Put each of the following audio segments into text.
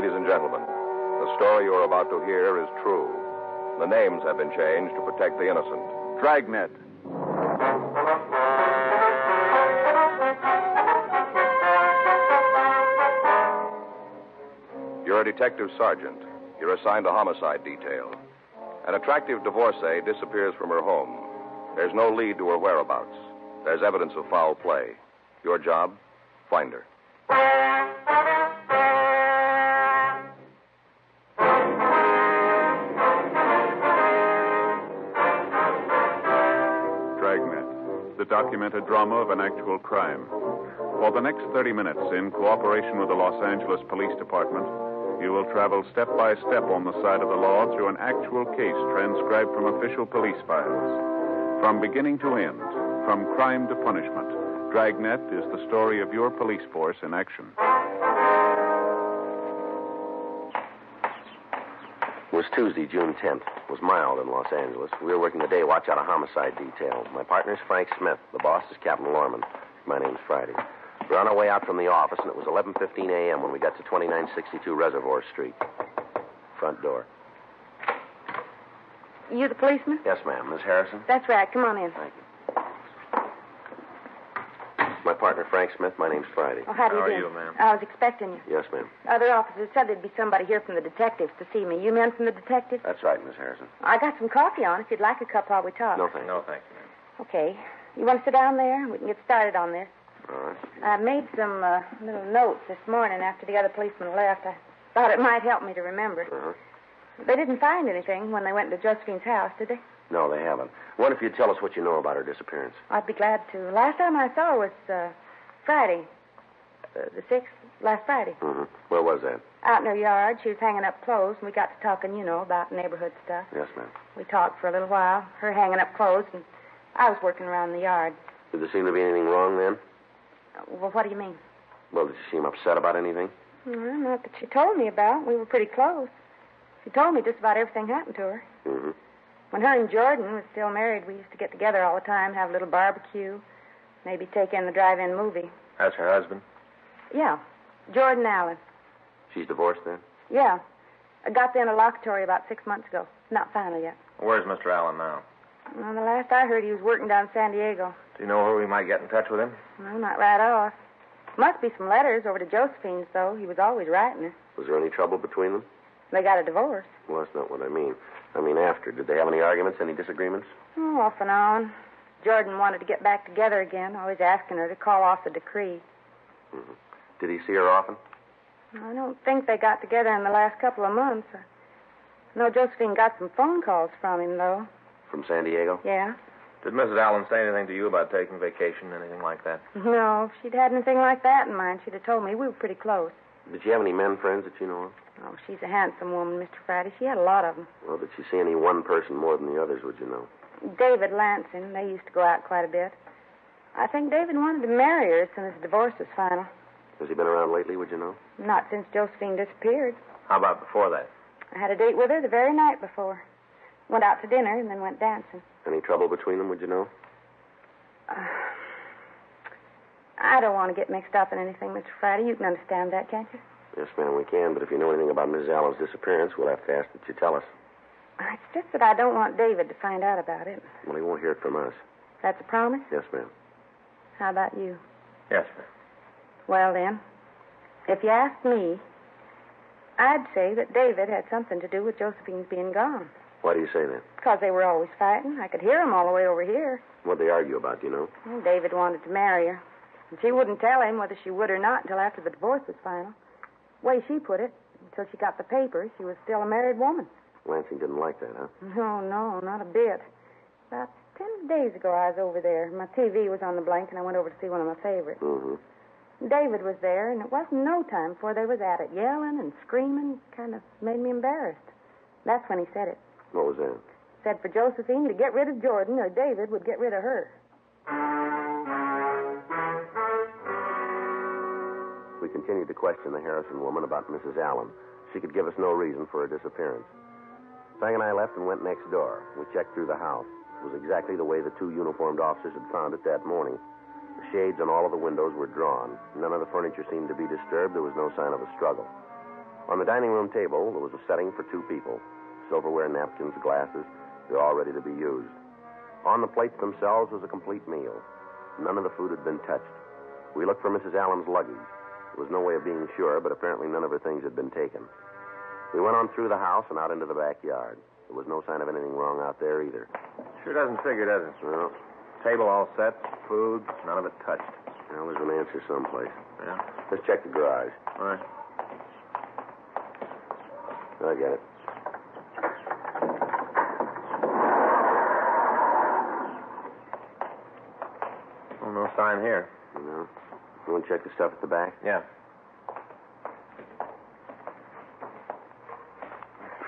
ladies and gentlemen. The story you're about to hear is true. The names have been changed to protect the innocent. Dragnet. You're a detective sergeant. You're assigned a homicide detail. An attractive divorcee disappears from her home. There's no lead to her whereabouts. There's evidence of foul play. Your job? Find her. Dragnet, the documented drama of an actual crime. For the next 30 minutes, in cooperation with the Los Angeles Police Department, you will travel step by step on the side of the law through an actual case transcribed from official police files. From beginning to end, from crime to punishment, Dragnet is the story of your police force in action. It was Tuesday, June 10th. It was mild in Los Angeles. We were working the day watch out of homicide detail. My partner's Frank Smith. The boss is Captain Lorman. My name's Friday. We were on our way out from the office, and it was 11:15 a.m. when we got to 2962 Reservoir Street. Front door. You the policeman? Yes, ma'am. Miss Harrison? That's right. Come on in. Thank you. My partner, Frank Smith. My name's Friday. Oh, how do you do? How are you, ma'am? I was expecting you. Yes, ma'am. Other officers said there'd be somebody here from the detectives to see me. You men from the detectives? That's right, Miss Harrison. I got some coffee on if you'd like a cup while we talk. No, thank you. No, thank you, ma'am. Okay. You want to sit down there? We can get started on this. All right. I made some little notes this morning after the other policeman left. I thought it might help me to remember. Uh-huh. They didn't find anything when they went to Josephine's house, did they? No, they haven't. What if you'd tell us what you know about her disappearance? I'd be glad to. Last time I saw her was Friday. The 6th, last Friday. Mm-hmm. Where was that? Out in her yard. She was hanging up clothes, and we got to talking, about neighborhood stuff. Yes, ma'am. We talked for a little while, her hanging up clothes, and I was working around the yard. Did there seem to be anything wrong then? Well, what do you mean? Well, did she seem upset about anything? Well, not that she told me about. We were pretty close. She told me just about everything happened to her. Mm-hmm. When her and Jordan were still married, we used to get together all the time, have a little barbecue, maybe take in the drive-in movie. That's her husband? Yeah, Jordan Allen. She's divorced then? Yeah. I got the interlocutory about 6 months ago. Not final yet. Where's Mr. Allen now? Well, the last I heard, he was working down San Diego. Do you know where we might get in touch with him? Well, not right off. Must be some letters over to Josephine's, though. He was always writing her. Was there any trouble between them? They got a divorce. Well, that's not what I mean. I mean after. Did they have any arguments, any disagreements? Oh, off and on. Jordan wanted to get back together again, always asking her to call off the decree. Mm-hmm. Did he see her often? I don't think they got together in the last couple of months. No, Josephine got some phone calls from him, though. From San Diego? Yeah. Did Mrs. Allen say anything to you about taking vacation, anything like that? No, if she'd had anything like that in mind, she'd have told me. We were pretty close. Did she have any men friends that you know of? Oh, she's a handsome woman, Mr. Friday. She had a lot of them. Well, did she see any one person more than the others, would you know? David Lansing. They used to go out quite a bit. I think David wanted to marry her as soon as the divorce was final. Has he been around lately, would you know? Not since Josephine disappeared. How about before that? I had a date with her the very night before. Went out to dinner and then went dancing. Any trouble between them, would you know? I don't want to get mixed up in anything, Mr. Friday. You can understand that, can't you? Yes, ma'am, we can. But if you know anything about Mrs. Allen's disappearance, we'll have to ask that you tell us. It's just that I don't want David to find out about it. Well, he won't hear it from us. That's a promise? Yes, ma'am. How about you? Yes, ma'am. Well, then, if you ask me, I'd say that David had something to do with Josephine's being gone. Why do you say that? Because they were always fighting. I could hear them all the way over here. What'd they argue about, do you know? Well, David wanted to marry her. And she wouldn't tell him whether she would or not until after the divorce was final. The way she put it, until she got the papers, she was still a married woman. Lansing didn't like that, huh? No, not a bit. About 10 days ago, I was over there. My TV was on the blank, and I went over to see one of my favorites. Mm-hmm. David was there, and it wasn't no time before they was at it, yelling and screaming. Kind of made me embarrassed. That's when he said it. What was that? Said for Josephine to get rid of Jordan, or David would get rid of her. We continued to question the Harrison woman about Mrs. Allen. She could give us no reason for her disappearance. Fang and I left and went next door. We checked through the house. It was exactly the way the two uniformed officers had found it that morning. The shades on all of the windows were drawn. None of the furniture seemed to be disturbed. There was no sign of a struggle. On the dining room table, there was a setting for 2 people. Silverware, napkins, glasses, they're all ready to be used. On the plates themselves was a complete meal. None of the food had been touched. We looked for Mrs. Allen's luggage. There was no way of being sure, but apparently none of her things had been taken. We went on through the house and out into the backyard. There was no sign of anything wrong out there either. Sure doesn't figure, does it? Well, Table all set, food, none of it touched. well, there's an answer someplace. Yeah? Let's check the garage. All right. I get it. Well, no sign here. No. You want to check the stuff at the back? Yeah.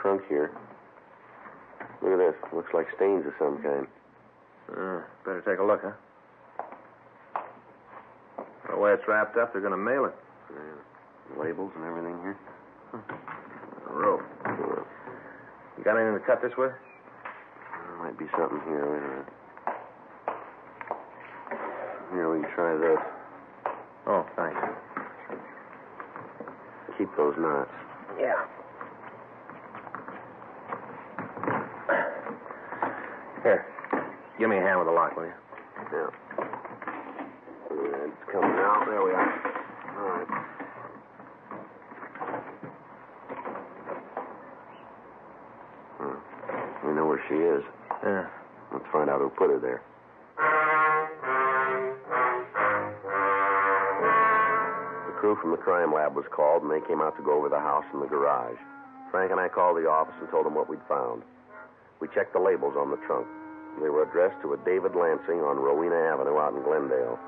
Trunk here. Look at this. Looks like stains of some kind. Better take a look, huh? The way it's wrapped up, they're going to mail it. Yeah. Labels and everything here. A rope. You got anything to cut this with? There might be something here. Wait a minute. Here, we can try this. Oh, thanks. Keep those knots. Yeah. Here. Give me a hand with the lock, will you? Yeah. It's coming out. There we are. All right. We know where she is. Yeah. Let's find out who put her there. The crew from the crime lab was called, and they came out to go over the house and the garage. Frank and I called the office and told them what we'd found. We checked the labels on the trunk. They were addressed to a David Lansing on Rowena Avenue out in Glendale.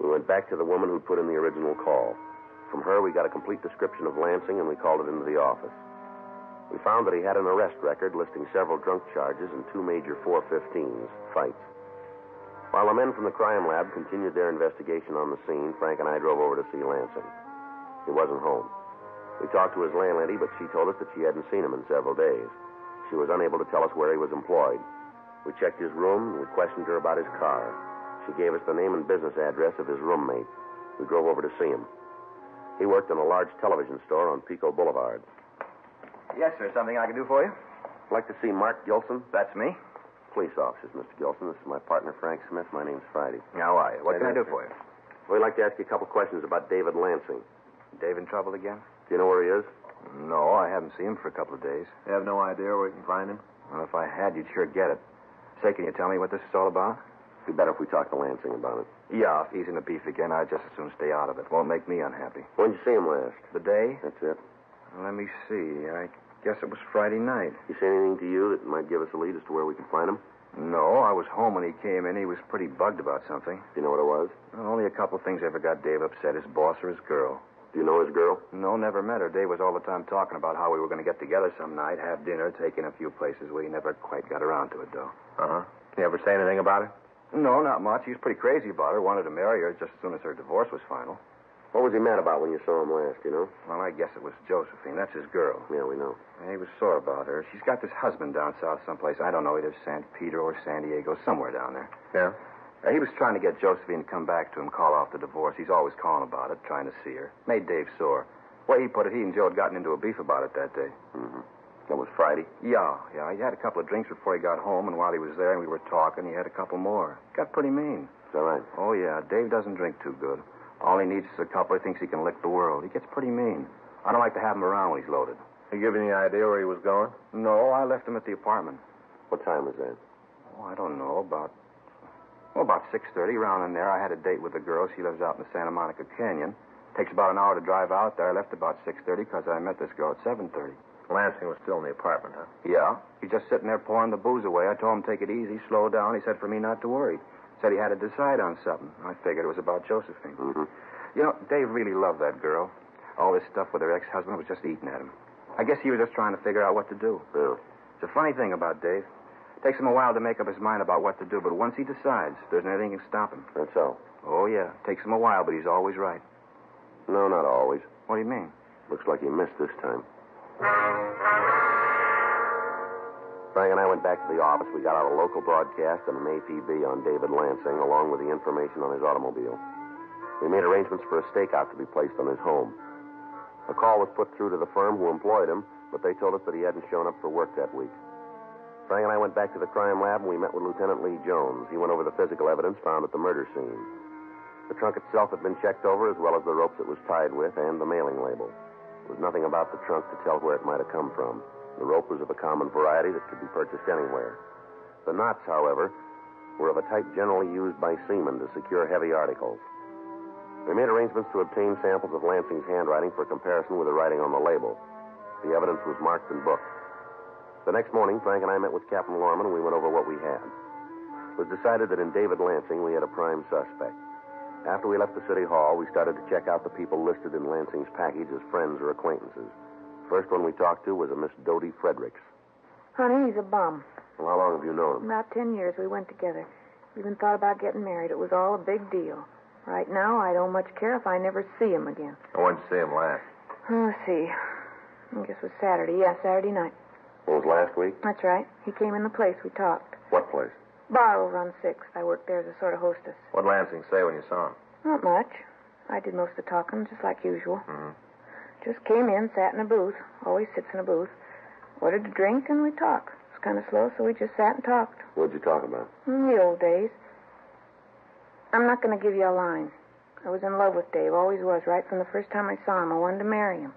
We went back to the woman who'd put in the original call. From her, we got a complete description of Lansing, and we called it into the office. We found that he had an arrest record listing several drunk charges and 2 major 415s, fights. While the men from the crime lab continued their investigation on the scene, Frank and I drove over to see Lansing. He wasn't home. We talked to his landlady, but she told us that she hadn't seen him in several days. She was unable to tell us where he was employed. We checked his room, and we questioned her about his car. She gave us the name and business address of his roommate. We drove over to see him. He worked in a large television store on Pico Boulevard. Yes, sir. Something I can do for you? I'd like to see Mark Gilson. That's me. Police officers, Mr. Gilson. This is my partner, Frank Smith. My name's Friday. How are you? What can I do for you? We'd like to ask you a couple questions about David Lansing. Dave in trouble again? Do you know where he is? No, I haven't seen him for a couple of days. You have no idea where you can find him? Well, if I had, you'd sure get it. Say, can you tell me what this is all about? It'd be better if we talked to Lansing about it. Yeah, if he's in the beef again, I'd just as soon stay out of it. Won't make me unhappy. When'd you see him last? The day? That's it. Let me see. I guess it was Friday night. He say anything to you that might give us a lead as to where we can find him? No, I was home when he came in. He was pretty bugged about something. Do you know what it was? Only a couple of things ever got Dave upset, his boss or his girl. Do you know his girl? No, never met her. Dave was all the time talking about how we were going to get together some night, have dinner, take in a few places. We never quite got around to it, though. Uh-huh. You ever say anything about it? No, not much. He was pretty crazy about her, wanted to marry her just as soon as her divorce was final. What was he mad about when you saw him last, you know? Well, I guess it was Josephine. That's his girl. Yeah, we know. And he was sore about her. She's got this husband down south someplace. I don't know, either San Pedro or San Diego, somewhere down there. Yeah? He was trying to get Josephine to come back to him, call off the divorce. He's always calling about it, trying to see her. Made Dave sore. The way he put it, he and Joe had gotten into a beef about it that day. Mm-hmm. That was Friday? Yeah. He had a couple of drinks before he got home, and while he was there and we were talking, he had a couple more. Got pretty mean. Is that right? Oh, yeah. Dave doesn't drink too good. All he needs is a couple. He thinks he can lick the world. He gets pretty mean. I don't like to have him around when he's loaded. He give you any idea where he was going? No, I left him at the apartment. What time was that? Oh, I don't know. About 6:30, around in there. I had a date with a girl. She lives out in the Santa Monica Canyon. Takes about an hour to drive out there. I left about 6:30 because I met this girl at 7:30. Lansing was still in the apartment, huh? Yeah. He's just sitting there pouring the booze away. I told him take it easy, slow down. He said for me not to worry. Said he had to decide on something. I figured it was about Josephine. Mm-hmm. You know, Dave really loved that girl. All this stuff with her ex-husband was just eating at him. I guess he was just trying to figure out what to do. Yeah. It's a funny thing about Dave. Takes him a while to make up his mind about what to do, but once he decides, there's nothing that can stop him. That's so. Oh, yeah. Takes him a while, but he's always right. No, not always. What do you mean? Looks like he missed this time. Frank and I went back to the office. We got out a local broadcast and an APB on David Lansing, along with the information on his automobile. We made arrangements for a stakeout to be placed on his home. A call was put through to the firm who employed him, but they told us that he hadn't shown up for work that week. Frank and I went back to the crime lab, and we met with Lieutenant Lee Jones. He went over the physical evidence found at the murder scene. The trunk itself had been checked over, as well as the ropes it was tied with and the mailing label. There was nothing about the trunk to tell where it might have come from. The rope was of a common variety that could be purchased anywhere. The knots, however, were of a type generally used by seamen to secure heavy articles. We made arrangements to obtain samples of Lansing's handwriting for comparison with the writing on the label. The evidence was marked and booked. The next morning, Frank and I met with Captain Lorman, and we went over what we had. It was decided that in David Lansing we had a prime suspect. After we left the city hall, we started to check out the people listed in Lansing's package as friends or acquaintances. The first one we talked to was a Miss Dodie Fredericks. Honey, he's a bum. Well, how long have you known him? About 10 years we went together. We even thought about getting married. It was all a big deal. Right now, I don't much care if I never see him again. When did you see him last? Let's see. I guess it was Saturday. Yeah, Saturday night. It was last week? That's right. He came in the place. We talked. What place? Bar over on 6th. I worked there as a sort of hostess. What'd Lansing say when you saw him? Not much. I did most of the talking, just like usual. Mm-hmm. Just came in, sat in a booth. Always sits in a booth. Ordered a drink, and we talked. It was kind of slow, so we just sat and talked. What'd you talk about? The old days. I'm not going to give you a line. I was in love with Dave, always was, right from the first time I saw him. I wanted to marry him.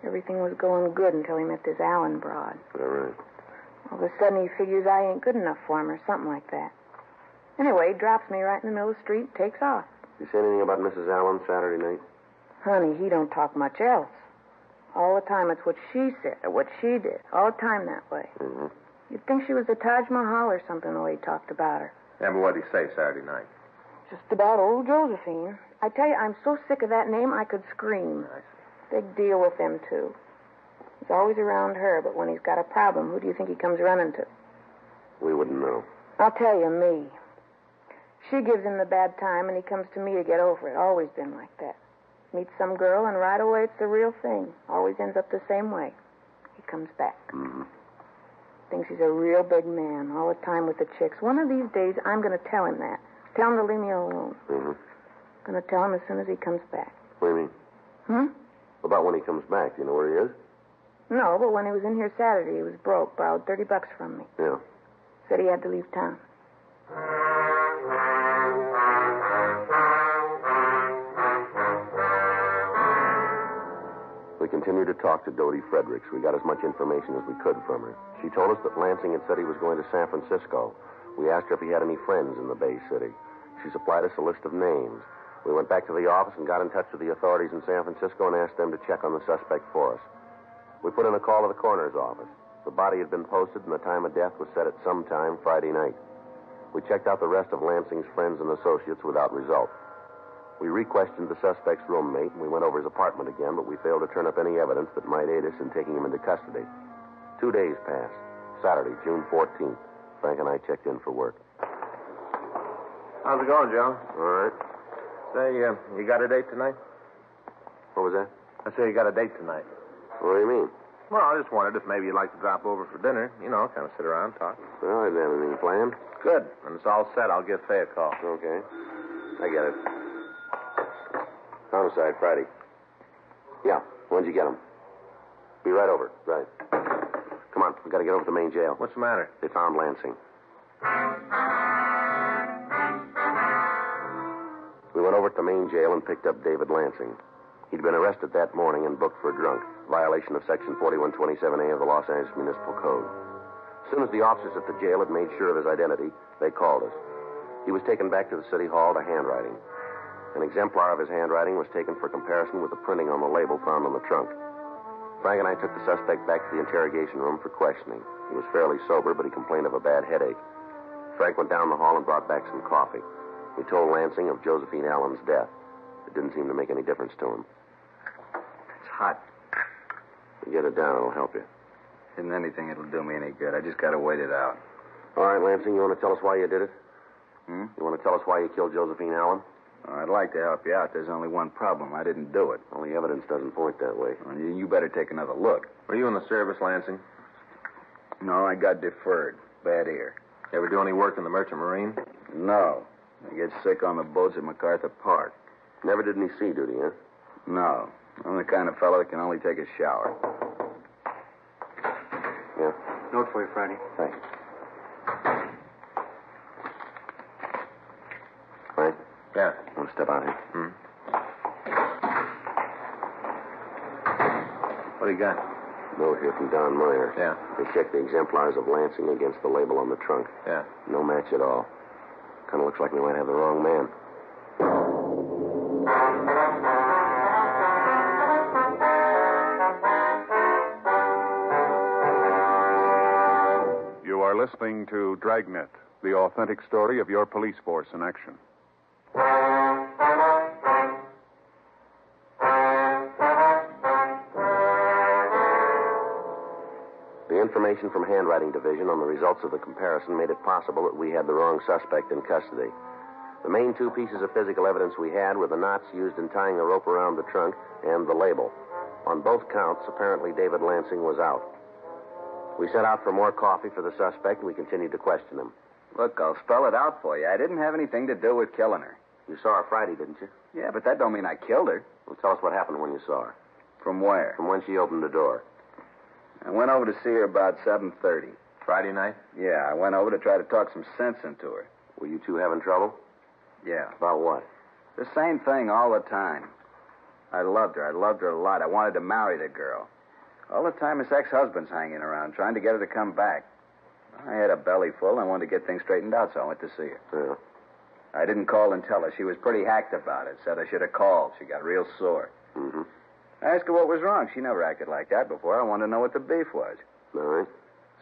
Everything was going good until he met this Allen broad. Is that right? All of a sudden, he figures I ain't good enough for him or something like that. Anyway, he drops me right in the middle of the street and takes off. You say anything about Mrs. Allen Saturday night? Honey, he don't talk much else. All the time it's what she said or what she did. All the time that way. Mm-hmm. You'd think she was the Taj Mahal or something the way he talked about her. Yeah, but what'd he say Saturday night? Just about old Josephine. I tell you, I'm so sick of that name I could scream. Big deal with them two. He's always around her, but when he's got a problem, who do you think he comes running to? We wouldn't know. I'll tell you, me. She gives him the bad time, and he comes to me to get over it. Always been like that. Meets some girl, and right away it's the real thing. Always ends up the same way. He comes back. Mm-hmm. Thinks he's a real big man all the time with the chicks. One of these days, I'm going to tell him that. Tell him to leave me alone. Mm-hmm. Going to tell him as soon as he comes back. What do you mean? About when he comes back. Do you know where he is? No, but when he was in here Saturday, he was broke. Borrowed $30 from me. Yeah. Said he had to leave town. We continued to talk to Dodie Fredericks. We got as much information as we could from her. She told us that Lansing had said he was going to San Francisco. We asked her if he had any friends in the Bay City. She supplied us a list of names. We went back to the office and got in touch with the authorities in San Francisco and asked them to check on the suspect for us. We put in a call to the coroner's office. The body had been posted and the time of death was set at some time Friday night. We checked out the rest of Lansing's friends and associates without result. We re-questioned the suspect's roommate, and we went over his apartment again, but we failed to turn up any evidence that might aid us in taking him into custody. 2 days passed. Saturday, June 14th. Frank and I checked in for work. How's it going, Joe? All right. Say, you got a date tonight? What was that? I say you got a date tonight. What do you mean? Well, I just wondered if maybe you'd like to drop over for dinner. You know, kind of sit around, talk. Well, I didn't have anything planned. Good. When it's all set, I'll give Faye a call. Okay. I get it. Homicide, Friday. Yeah. When'd you get him? Be right over. Right. Come on. We've got to get over to the main jail. What's the matter? They found Lansing. We went over to the main jail and picked up David Lansing. He'd been arrested that morning and booked for drunk, violation of Section 4127A of the Los Angeles Municipal Code. As soon as the officers at the jail had made sure of his identity, they called us. He was taken back to the city hall to handwriting. An exemplar of his handwriting was taken for comparison with the printing on the label found on the trunk. Frank and I took the suspect back to the interrogation room for questioning. He was fairly sober, but he complained of a bad headache. Frank went down the hall and brought back some coffee. We told Lansing of Josephine Allen's death. It didn't seem to make any difference to him. It's hot. You get it down, it'll help you. Isn't anything that'll do me any good. I just got to wait it out. All right, Lansing, you want to tell us why you did it? Hmm? You want to tell us why you killed Josephine Allen? I'd like to help you out. There's only one problem. I didn't do it. Well, the evidence doesn't point that way. Well, you better take another look. Were you in the service, Lansing? No, I got deferred. Bad ear. Ever do any work in the Merchant Marine? No. I get sick on the boats at MacArthur Park. Never did any sea duty, huh? No. I'm the kind of fellow that can only take a shower. Yeah. Note for you, Friday. Thanks. Frank? Yeah. Want to step out here? What do you got? Note here from Don Meyer. Yeah. They checked the exemplars of Lansing against the label on the trunk. Yeah. No match at all. Kind of looks like we might have the wrong man. You are listening to Dragnet, the authentic story of your police force in action. The information from Handwriting Division on the results of the comparison made it possible that we had the wrong suspect in custody. The main two pieces of physical evidence we had were the knots used in tying the rope around the trunk and the label. On both counts, apparently David Lansing was out. We set out for more coffee for the suspect, and we continued to question him. Look, I'll spell it out for you. I didn't have anything to do with killing her. You saw her Friday, didn't you? Yeah, but that don't mean I killed her. Well, tell us what happened when you saw her. From where? From when she opened the door. I went over to see her about 7:30. Friday night? Yeah, I went over to try to talk some sense into her. Were you two having trouble? Yeah. About what? The same thing all the time. I loved her. I loved her a lot. I wanted to marry the girl. All the time his ex-husband's hanging around, trying to get her to come back. I had a belly full, and I wanted to get things straightened out, so I went to see her. Yeah. I didn't call and tell her. She was pretty hacked about it. Said I should have called. She got real sore. Mm-hmm. I asked her what was wrong. She never acted like that before. I wanted to know what the beef was. All right.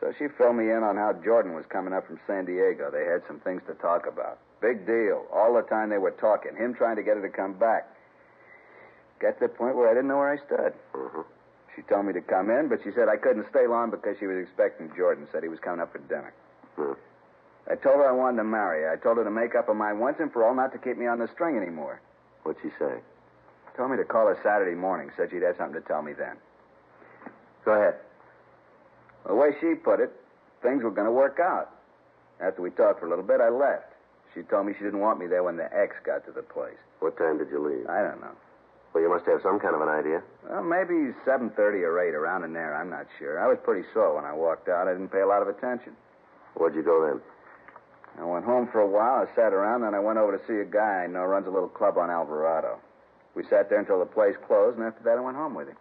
So she filled me in on how Jordan was coming up from San Diego. They had some things to talk about. Big deal. All the time they were talking. Him trying to get her to come back. Got to the point where I didn't know where I stood. Mm-hmm. She told me to come in, but she said I couldn't stay long because she was expecting Jordan. Said he was coming up for dinner. Hmm. I told her I wanted to marry her. I told her to make up her mind once and for all not to keep me on the string anymore. What'd she say? Told me to call her Saturday morning. Said she'd have something to tell me then. Go ahead. The way she put it, things were going to work out. After we talked for a little bit, I left. She told me she didn't want me there when the ex got to the place. What time did you leave? I don't know. Well, you must have some kind of an idea. Well, maybe 7:30 or 8, around in there. I'm not sure. I was pretty sore when I walked out. I didn't pay a lot of attention. Where'd you go then? I went home for a while. I sat around, and I went over to see a guy I know runs a little club on Alvarado. We sat there until the place closed, and after that I went home with him.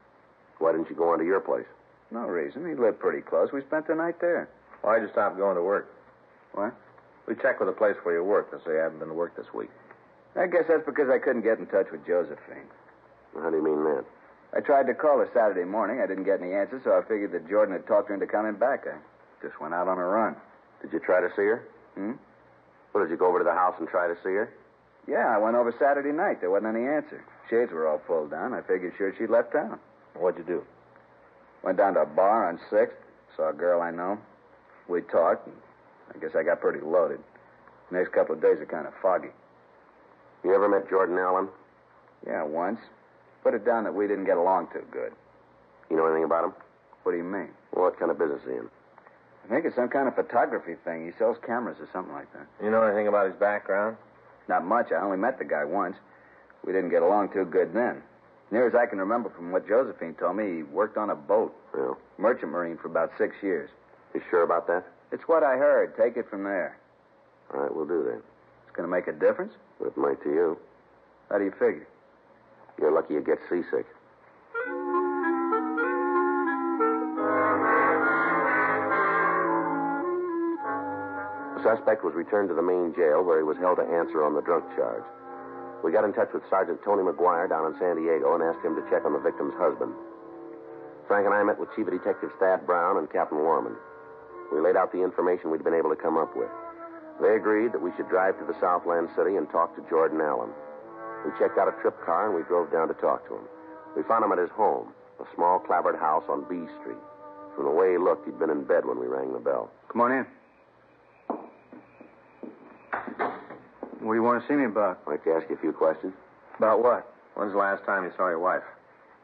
Why didn't you go on to your place? No reason. He lived pretty close. We spent the night there. Why'd you stop going to work? What? We checked with the place where you work. They say you haven't been to work this week. I guess that's because I couldn't get in touch with Josephine. How do you mean that? I tried to call her Saturday morning. I didn't get any answer, so I figured that Jordan had talked her into coming back. I just went out on a run. Did you try to see her? Hmm? Well, did you go over to the house and try to see her? Yeah, I went over Saturday night. There wasn't any answer. Shades were all pulled down. I figured sure she'd left town. What'd you do? Went down to a bar on 6th. Saw a girl I know. We talked. And I guess I got pretty loaded. The next couple of days are kind of foggy. You ever met Jordan Allen? Yeah, once. Put it down that we didn't get along too good. You know anything about him? What do you mean? Well, what kind of business is he in? I think it's some kind of photography thing. He sells cameras or something like that. You know anything about his background? Not much. I only met the guy once. We didn't get along too good then. Near as I can remember from what Josephine told me, he worked on a boat. Yeah. Merchant marine for about 6 years. You sure about that? It's what I heard. Take it from there. All right, we'll do that. It's going to make a difference? It might to you. How do you figure? You're lucky you get seasick. The suspect was returned to the main jail where he was held to answer on the drunk charge. We got in touch with Sergeant Tony McGuire down in San Diego and asked him to check on the victim's husband. Frank and I met with Chief of Detectives Thad Brown and Captain Lorman. We laid out the information we'd been able to come up with. They agreed that we should drive to the Southland City and talk to Jordan Allen. We checked out a trip car and we drove down to talk to him. We found him at his home, a small clapboard house on B Street. From the way he looked, he'd been in bed when we rang the bell. Come on in. What do you want to see me about? I'd like to ask you a few questions. About what? When's the last time you saw your wife?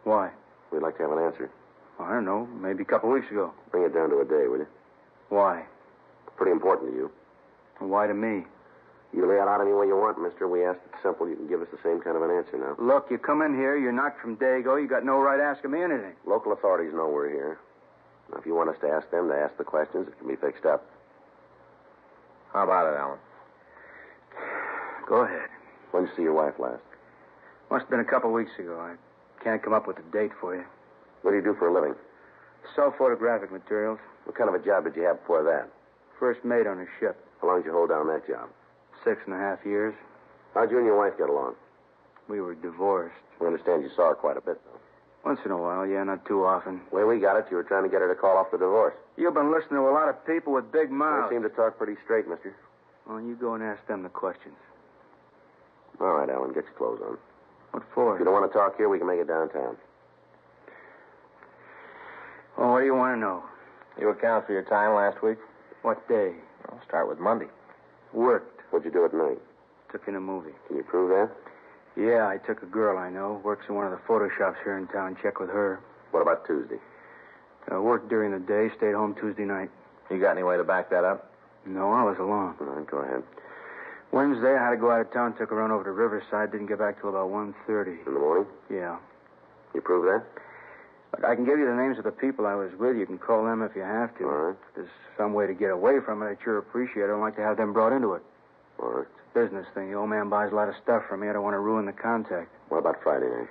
Why? We'd like to have an answer. I don't know. Maybe a couple weeks ago. Bring it down to a day, will you? Why? Pretty important to you. Why to me? You lay it out any way you want, mister. We asked it simple. You can give us the same kind of an answer now. Look, you come in here, you're knocked from Dago. You got no right asking me anything. Local authorities know we're here. Now, if you want us to ask them to ask the questions, it can be fixed up. How about it, Alan? Go ahead. When did you see your wife last? Must have been a couple weeks ago. I can't come up with a date for you. What do you do for a living? Sell photographic materials. What kind of a job did you have before that? First mate on a ship. How long did you hold down that job? 6.5 years. How'd you and your wife get along? We were divorced. We understand you saw her quite a bit, though. Once in a while, yeah, not too often. The way we got it, you were trying to get her to call off the divorce. You've been listening to a lot of people with big mouths. They seem to talk pretty straight, mister. Well, you go and ask them the questions. All right, Alan, get your clothes on. What for? If you don't want to talk here, we can make it downtown. Oh, what do you want to know? You account for your time last week? What day? I'll start with Monday. Worked. What'd you do at night? Took in a movie. Can you prove that? Yeah, I took a girl I know. Works in one of the photo shops here in town. Check with her. What about Tuesday? Worked during the day. Stayed home Tuesday night. You got any way to back that up? No, I was alone. All right, go ahead. Wednesday, I had to go out of town. Took a run over to Riverside. Didn't get back till about 1:30. In the morning? Yeah. You prove that? Look, I can give you the names of the people I was with. You can call them if you have to. All right. If there's some way to get away from it, I'd sure appreciate it. I don't like to have them brought into it. All right. It's a business thing. The old man buys a lot of stuff from me. I don't want to ruin the contact. What about Friday night?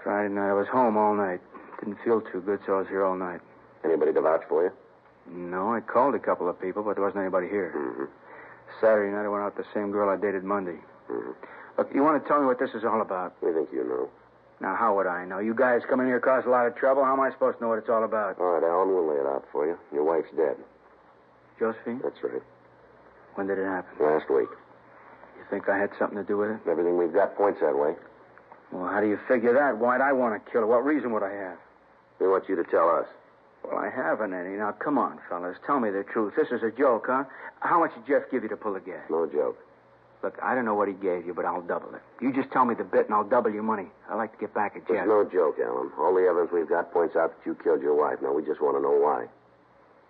Friday night, I was home all night. Didn't feel too good, so I was here all night. Anybody to vouch for you? No, I called a couple of people, but there wasn't anybody here. Mm-hmm. Saturday night, I went out with the same girl I dated Monday. Mm-hmm. Look, you want to tell me what this is all about? We think you know. Now, how would I know? You guys come in here cause a lot of trouble. How am I supposed to know what it's all about? All right, Alan, we'll lay it out for you. Your wife's dead. Josephine? That's right. When did it happen? Last week. You think I had something to do with it? Everything we've got points that way. Well, how do you figure that? Why'd I want to kill her? What reason would I have? We want you to tell us. Well, I haven't any. Now, come on, fellas. Tell me the truth. This is a joke, huh? How much did Jeff give you to pull the gas? No joke. Look, I don't know what he gave you, but I'll double it. You just tell me the bit, and I'll double your money. I like to get back at Jeff. There's no joke, Alan. All the evidence we've got points out that you killed your wife. Now, we just want to know why.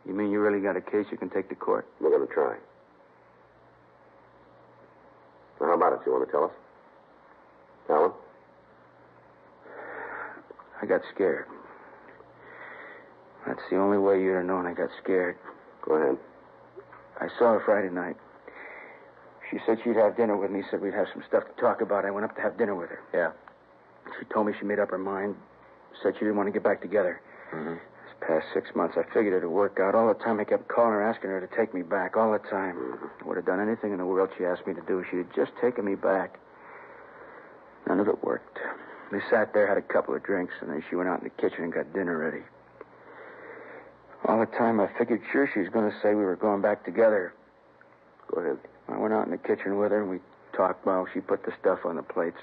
You mean you really got a case you can take to court? We're going to try. Now, how about it? You want to tell us? Alan? I got scared. That's the only way you'd have known I got scared. Go ahead. I saw her Friday night. She said she'd have dinner with me, said we'd have some stuff to talk about. I went up to have dinner with her. Yeah. She told me she made up her mind, said she didn't want to get back together. Mm-hmm. This past 6 months, I figured it'd work out. All the time I kept calling her, asking her to take me back, all the time. I would have done anything in the world she asked me to do. She'd have just taken me back. None of it worked. We sat there, had a couple of drinks, and then she went out in the kitchen and got dinner ready. All the time, I figured sure she was going to say we were going back together. Go ahead. I went out in the kitchen with her, and we talked while she put the stuff on the plates.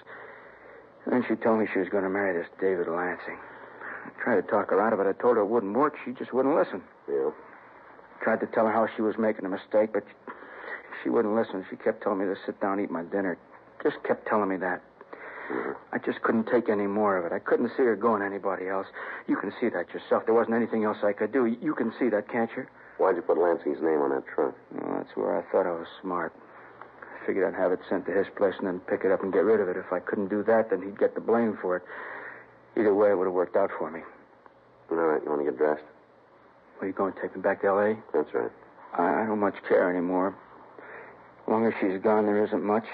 And then she told me she was going to marry this David Lansing. I tried to talk her out of it. I told her it wouldn't work. She just wouldn't listen. Yeah. Tried to tell her how she was making a mistake, but she wouldn't listen. She kept telling me to sit down and eat my dinner. Just kept telling me that. Mm-hmm. I just couldn't take any more of it. I couldn't see her going to anybody else. You can see that yourself. There wasn't anything else I could do. You can see that, can't you? Why'd you put Lansing's name on that trunk? Well, that's where I thought I was smart. I figured I'd have it sent to his place and then pick it up and get rid of it. If I couldn't do that, then he'd get the blame for it. Either way, it would have worked out for me. All right, you want to get dressed? Are you going to take me back to L.A.? That's right. I don't much care anymore. As long as she's gone, there isn't much.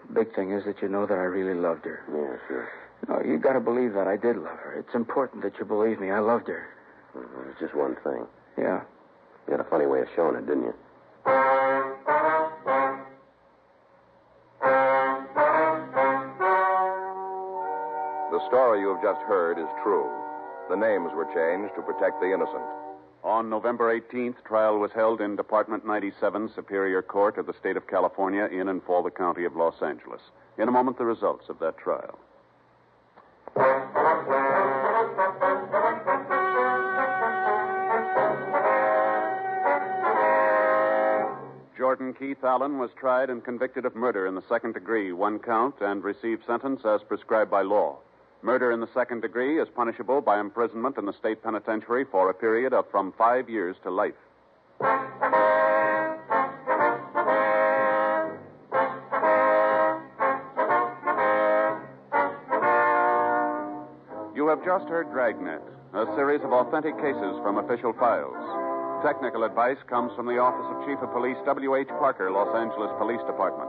The big thing is that you know that I really loved her. Yeah, sure. No, you got to believe that I did love her. It's important that you believe me. I loved her. It's just one thing. Yeah. You had a funny way of showing it, didn't you? The story you have just heard is true. The names were changed to protect the innocent. On November 18th, trial was held in Department 97, Superior Court of the State of California, in and for the County of Los Angeles. In a moment, the results of that trial. Jordan Keith Allen was tried and convicted of murder in the second degree, one count, and received sentence as prescribed by law. Murder in the second degree is punishable by imprisonment in the state penitentiary for a period of from 5 years to life. have just heard Dragnet, a series of authentic cases from official files. Technical advice comes from the Office of Chief of Police W.H. Parker, Los Angeles Police Department.